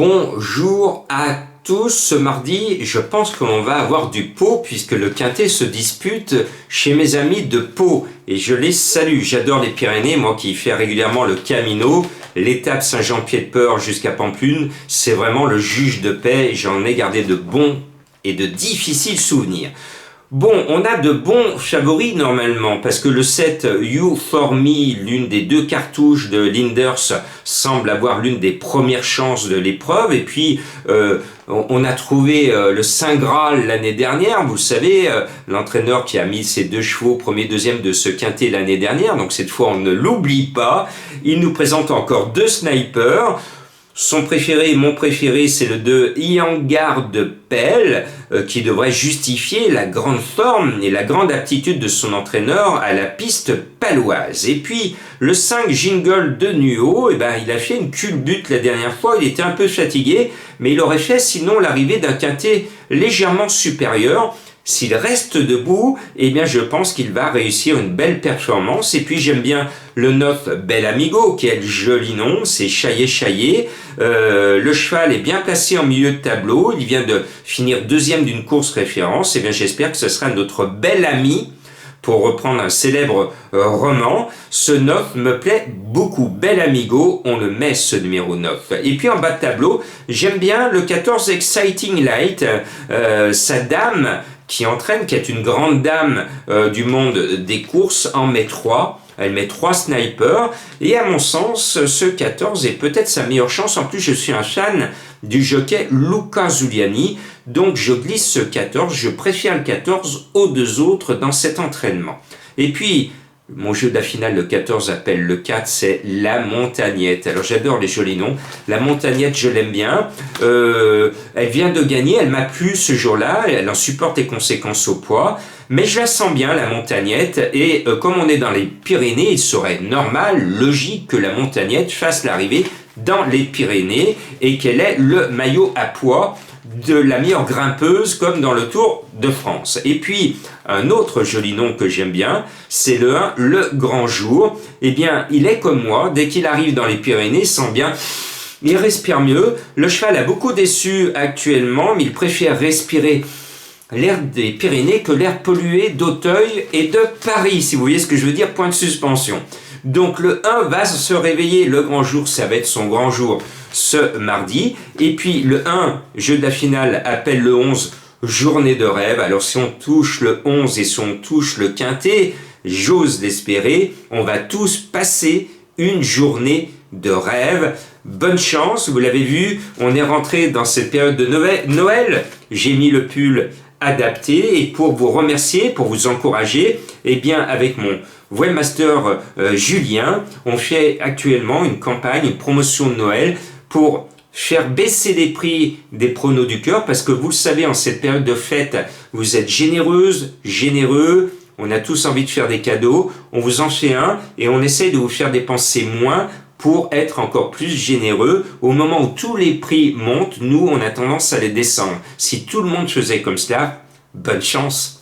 Bonjour à tous, ce mardi, je pense que l'on va avoir du Pau puisque le Quintet se dispute chez mes amis de Pau et je les salue. J'adore les Pyrénées, moi qui fais régulièrement le Camino, l'étape Saint-Jean-Pied-de-Port jusqu'à Pampelune, c'est vraiment le juge de paix, j'en ai gardé de bons et de difficiles souvenirs. Bon, on a de bons favoris normalement, parce que le set You For Me, l'une des deux cartouches de Linders, semble avoir l'une des premières chances de l'épreuve. Et puis, on a trouvé le Saint Graal l'année dernière. Vous le savez, l'entraîneur qui a mis ses deux chevaux premier, deuxième de ce quintet l'année dernière. Donc cette fois, on ne l'oublie pas. Il nous présente encore deux snipers. Son préféré, mon préféré, c'est le de Iangar de Pelle, qui devrait justifier la grande forme et la grande aptitude de son entraîneur à la piste paloise. Et puis, le 5 Jingle de Nuo, il a fait une culbute la dernière fois, il était un peu fatigué, mais il aurait fait sinon l'arrivée d'un quintet légèrement supérieur. S'il reste debout, je pense qu'il va réussir une belle performance. Et puis j'aime bien le 9 Bel Amigo, qui a le joli nom, c'est Chaillé. Le cheval est bien placé en milieu de tableau, il vient de finir deuxième d'une course référence. J'espère que ce sera notre bel ami, pour reprendre un célèbre roman. Ce 9 me plaît beaucoup. Bel Amigo, on le met ce numéro 9. Et puis en bas de tableau, j'aime bien le 14 Exciting Light, sa dame qui est une grande dame du monde des courses, en met 3. Elle met 3 snipers. Et à mon sens, ce 14 est peut-être sa meilleure chance. En plus, je suis un fan du jockey Luca Zuliani. Donc, je glisse ce 14. Je préfère le 14 aux deux autres dans cet entraînement. Et puis, mon jeu de la finale, le 14, appelle le 4, c'est La Montagnette. Alors j'adore les jolis noms. La Montagnette, je l'aime bien. Elle vient de gagner, elle m'a plu ce jour-là. Elle en supporte les conséquences au poids. Mais je la sens bien, la Montagnette. Et comme on est dans les Pyrénées, il serait normal, logique que la Montagnette fasse l'arrivée dans les Pyrénées et qu'elle ait le maillot à poids de la meilleure grimpeuse comme dans le Tour de France. Et puis, un autre joli nom que j'aime bien, c'est le 1, Le Grand Jour. Il est comme moi, dès qu'il arrive dans les Pyrénées, il sent bien, il respire mieux. Le cheval a beaucoup déçu actuellement, mais il préfère respirer l'air des Pyrénées que l'air pollué d'Auteuil et de Paris, si vous voyez ce que je veux dire, point de suspension. Donc le 1 va se réveiller, le grand jour, ça va être son grand jour ce mardi. Et puis le 1, jeu de la finale, appelle le 11, journée de rêve. Alors si on touche le 11 et si on touche le quintet, j'ose l'espérer, on va tous passer une journée de rêve. Bonne chance, vous l'avez vu, on est rentré dans cette période de Noël. J'ai mis le pull adapté et pour vous remercier, pour vous encourager, avec mon webmaster Julien, on fait actuellement une campagne, une promotion de Noël pour faire baisser les prix des pronos du cœur, parce que vous le savez, en cette période de fête, vous êtes généreuses, généreux, on a tous envie de faire des cadeaux, on vous en fait un et on essaie de vous faire dépenser moins pour être encore plus généreux. Au moment où tous les prix montent, nous, on a tendance à les descendre. Si tout le monde faisait comme cela, bonne chance.